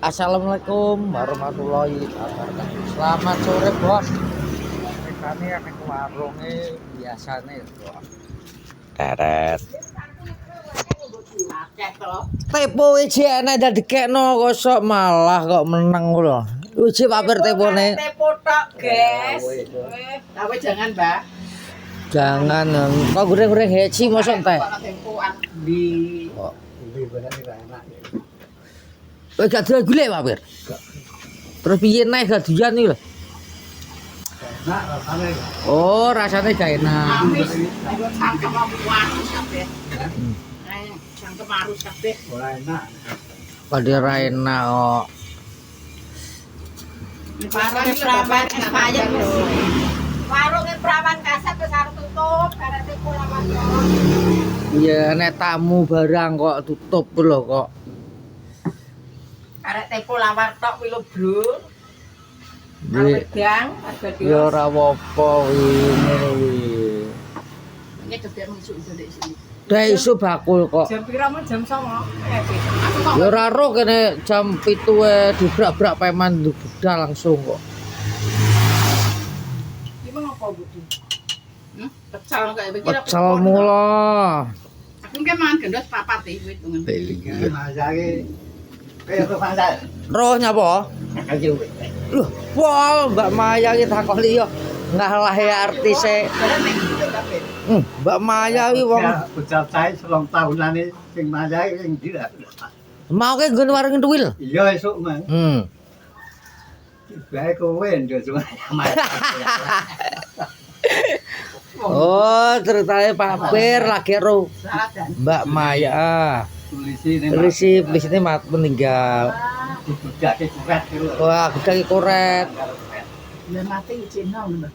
Assalamualaikum warahmatullahi wabarakatuh. Selamat sore bos. Kami akan ke warungnya biasanya bos. Teret. Tepo iki enak dadi kekno kok malah kok menang lho. Uji paper tepone. Tepo tok, guys. Tapi jangan, Mbak. Jangan kok goreng-goreng heci mosok teh. Tempoan di Kowe gak doyan gulai paper. Terus piye naik gadian iki lho. Oh, rasanya gak enak. amis. Ayo cangkem warus kabeh. Cangkem warus kabeh. Ora enak. Padha ra enak kok. Warung Praman Kasayan lho. Warung Praman Kasat wis arep tutup, karena pulang warung. Iya, nek tamu barang kok tutup lho kok. Karek tempo lawar tok kuwi lho, Bro. Nggih. Wedang, harga Ya dhewe. ora apa-apa ngene kuwi. Ini dobek mesuk iso ndek sini. Dek iso bakul kok. Jam pira men jam 09.00. Ya ora ro kene jam 7 dibrak-brak peman budal langsung kok. Iki ngopo, Bu? Pecel kayak begini. Pecel mula. Aku ki mangan gendos papat iki hitungan. Masake kaya to pasar. Roh nyapa? Loh, wah Mbak Maya iki takoni yo ngalah artise. Mbak Maya iki wong Bocah cahe 3 tahunane sing masake sing ndi. mau ke nggon warung tuwil. Iya esuk mah. Bae kowe ndak cuma. Oh, ceritanya paper lagi ro Mbak Maya. Polisi mat meninggal. Dibudake kuret lho. Wah, gedang koret. Lah mati Cina lho.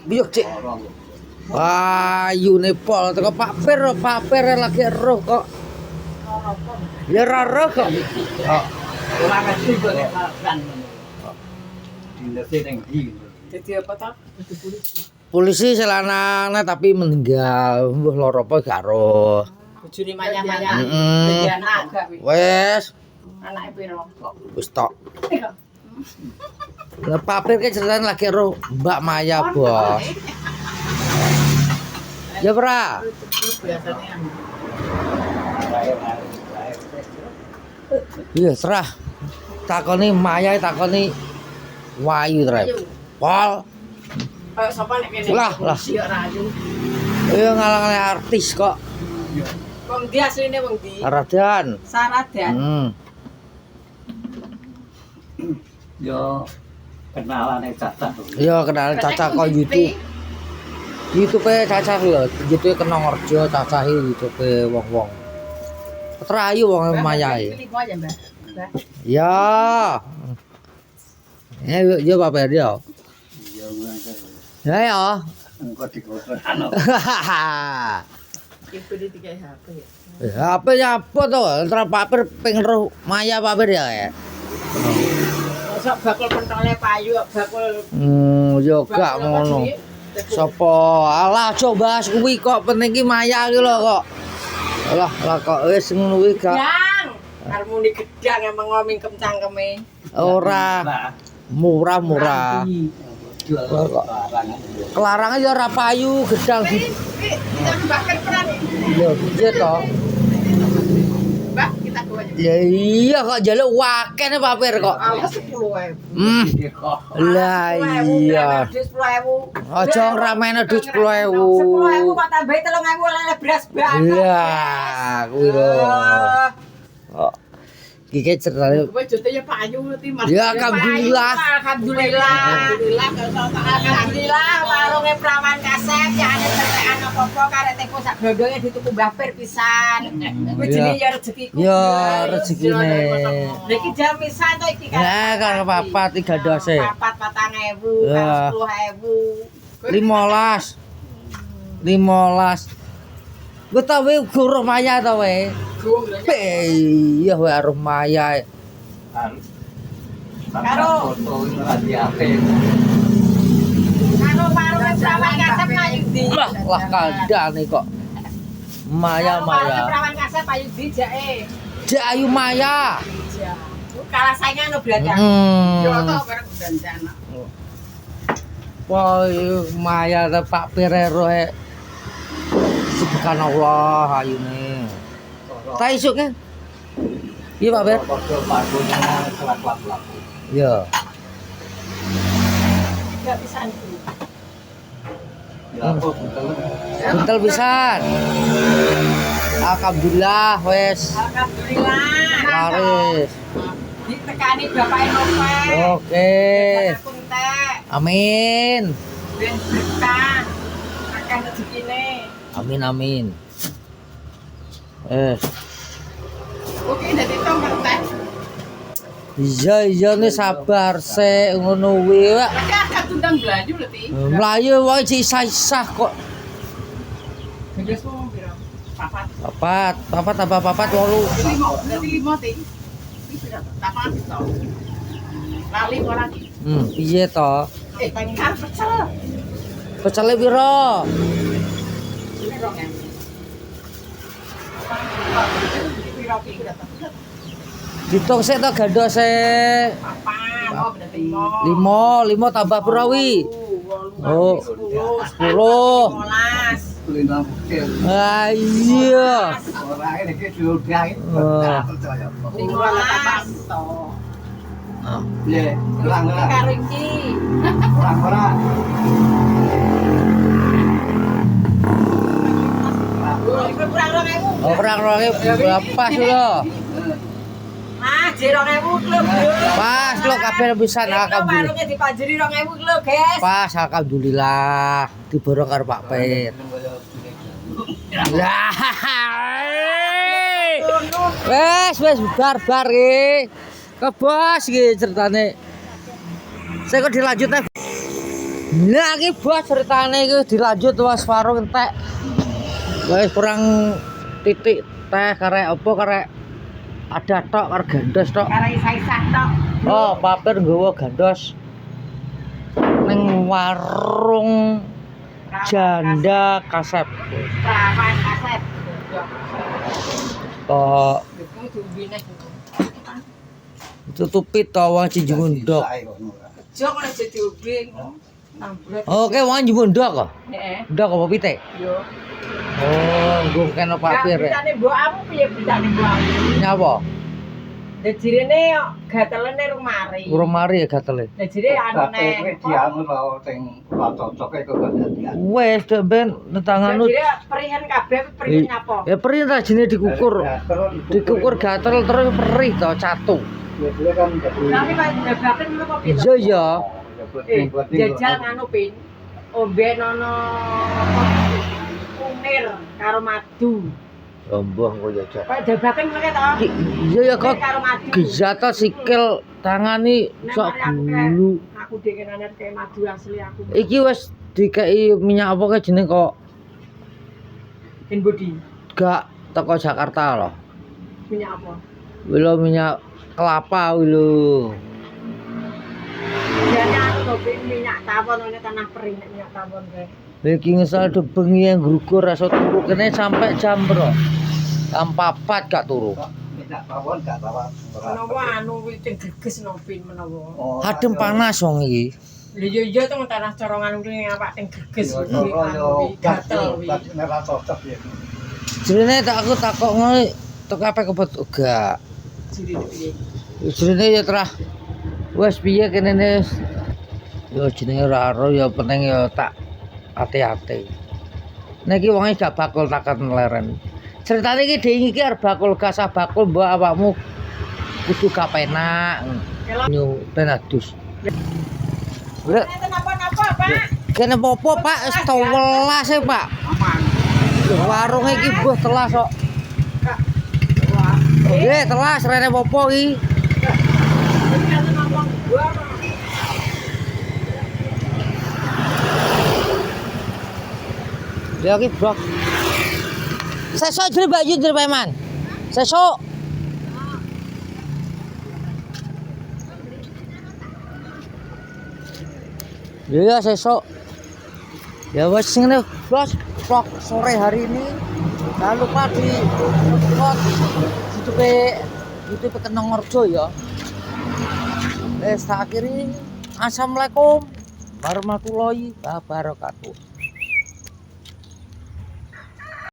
Biyuk cik. Wah, Unipol teko paper lagi roh kok. Ya ora roh kok. Oh, Ora ngerti kok nek kan. Dinese ning ndi. Jadi apa tak? Jadi polisi. polisi selanangnya tapi meninggal. Mbuh lara apa gak roh. Bojone maya-maya. Heeh. Jadi anak gak wi. Wes, Anake piro? wis tok. Lah paper ke ceritanya lagi roh Mbak Maya, Bos. Ya ora. Biasanya Iya, serah. Takoni Maya, takoni Wayu trep. Pol. kayak sapa nek kene? Lah. Iya rayu. Iya ngalang artis kok. Wong ndi asline wong ndi? Radan. Saradan. Yo kenalane Caca. Iya kenal Caca kok YouTube. YouTube Caca lho, YouTube kena ngerjo Caca YouTube wong-wong. Terayu wong Maya iki. Pilih aja, Mbak. Mbak. Ya. Ya paper dia. Yo ngono. Ya ya. Engko dikotoran. Iku di 3 HP ya. HP apa to? Antara paper pengen roh Maya paper ya. Mosok bakul pentole payu, bakul Yo gak ngono. Sopo? Alah coba kuwi kok penting ki Maya ki lho kok. Alah kok wis ngono kuwi gak Gedang. Harmoni gedang emang ngomingkem cangkeme. ora murah-murah. Jual barang. Kelarangnya ya ora payu gedang di Kita bakar peran. yo piye to? Mbak, kita go aja. Ya iya kok njaluk wakene paper kok. Alah 10.000. Lah iya. 10.000. Aja ngramene duit 10.000. 10.000 kok tambahi 3.000 oleh beras banget. Lah kuwi lho. Kok iki ceritane Kowe jote ya payu ti Mas. Ya, alhamdulillah. Alhamdulillah warunge Praman Kasep ya ane tetekan apa-apa karek teko sak glondonge dituku Mbah Pir pisan. Kuwi jenenge ya rezekiku. ya rezekine. Lha iki jam pisan to iki Ya karo papat 3 dose. Papat 4.000, Ya. 10.000. 15. Gue tau we guru Maya tau we. Iya we aruh Maya. Karo foto itu lagi apa? karo warunge Praman Kasep payu ndi? Lah kandhane kok. Maya Warunge Maya. Praman Kasep payu ndi jake? Cek Ayu Maya. Ja. Kalah saingan no berarti. Yo tok bareng bencana. Wah, maya ta Pak Pirero subhanallah ayune. Ta isuk kan? Iya Pak Pir. Padha padunya kelak-kelak. Iya. Enggak bisa nih. Ya apa betul. Buntel pisan. Alhamdulillah wes Alhamdulillah. laris. Ditekani Bapak Novel. Oke. Aku entek. Amin. Ben berkah. Akan rezekine. Amin. Oke, dadi tombol teh. Iya nih sabar sik ngono kuwi, Pak. Lagi akan tundang belaju lho, Ti. Mlayu wae sisah kok. Gedes mau piro? Papat tambah papat 8. 5, berarti 5, Ti. Iki piro? Tapan to. Lali ora iki. Piye to? Pengen arep pecel. Pecele piro? Ini rong ya. Piro iki datang. Ditung sik to gandho sik. Apa? Mau berarti 5. 5 tambah piro wi? 8, Oh, 10. 10. Kulino bukil. Ah iya. Ora ini ki diudahi. Oh. Percaya. 15 to. Piye? Kurang ora? Karo iki. Kurang ora? Kurang 2.000. Oh, kurang berapa sih lo? Mas, 2.000 kilo, Bro. Pas lo kabeh pisan alhamdulillah. Warungnya dipanjeri 2.000 kilo, guys. Pas alhamdulillah diborong karo Pak Pir. Lah. Wes bar iki. Kebos iki ceritane. Saya kok dilanjut nih. Nah iki bos ceritane iki dilanjut wis warung entek. Wis kurang titik teh karek apa karek ada tok karo gandos tok. Karo isah-isah tok. Oh, Pak Pir nggawa gandos ning warung Janda Kasep. Perawan kaset. Kok Itu diumbine. tutupi to wong Cinjundok. Jok nek jadi ubin. Ambrot. Oke, wong Cinjundok kok. Heeh. Ndok apa pitik? Yo. Oh, nggo kena Pak Pir. Bitane mbokmu piye bitane mbokmu? Nyapa? Dajirene gatelene rumari. Urung mari ya gatele. Dajire anu Nek dianu lho sing ora cocok iku kejadian. Wes dek ben netanganu. Dajire perihan kabeh perihan apa? Ya perih ta jenenge dikukur. Dikukur gatel terus perih to catu. Biasanya kan Tapi Pak jabaken menapa piye? Iya ya. Jajal nganu pin. Ombe nono kunir karo madu. Lombong kok jajak. Pak jabaken meneh to? Iya ya kok Karo madu. gejata sikil tangani sok gulu. Aku dhewe nanet kayak madu asli aku. Iki wis dikei minyak apa ke jeneng kok In body. gak teko Jakarta loh. Minyak apa? Wilo minyak kelapa wilo. Biasanya aku kopi minyak tawon ini tanah perih minyak tawon kayak. Iki ngesal do bengi yang grugur rasa turu kene sampai jam bro. Jam 4 gak turu. minyak tawon gak tawon. Menawa anu wicing geges nopin menawa. Adem panas wong iki. Lha yo yo teng tanah corongan kuwi apa teng geges Yo kuwi yo gatel kuwi. nek ora cocok ya. Jenenge tak aku takok ngono tek apa kebet gak. Jadi piye? Jenenge ya terah wis piye kene wis. Yo jenenge ora ero ya penting ya tak ati-ati. Nek iki wonge gak bakul takan leren. Ceritane iki dhewe iki arep bakul gasah bakul mbok awakmu kudu gak penak. Nyu penadus. Lek Napa-napa, Pak? kene popo Pak wis 12 e Pak. Warung iki mbuh telas kok. Nggih, telas rene popo iki. Ya iki blok. Sesuk jere Mbak Yu jere Peman. Sesuk. Ya sesuk. Ya wes ngene bos, vlog sore hari ini. Jangan lupa di subscribe YouTube Kenongorjo ya. Tak akhiri. Assalamualaikum warahmatullahi wabarakatuh.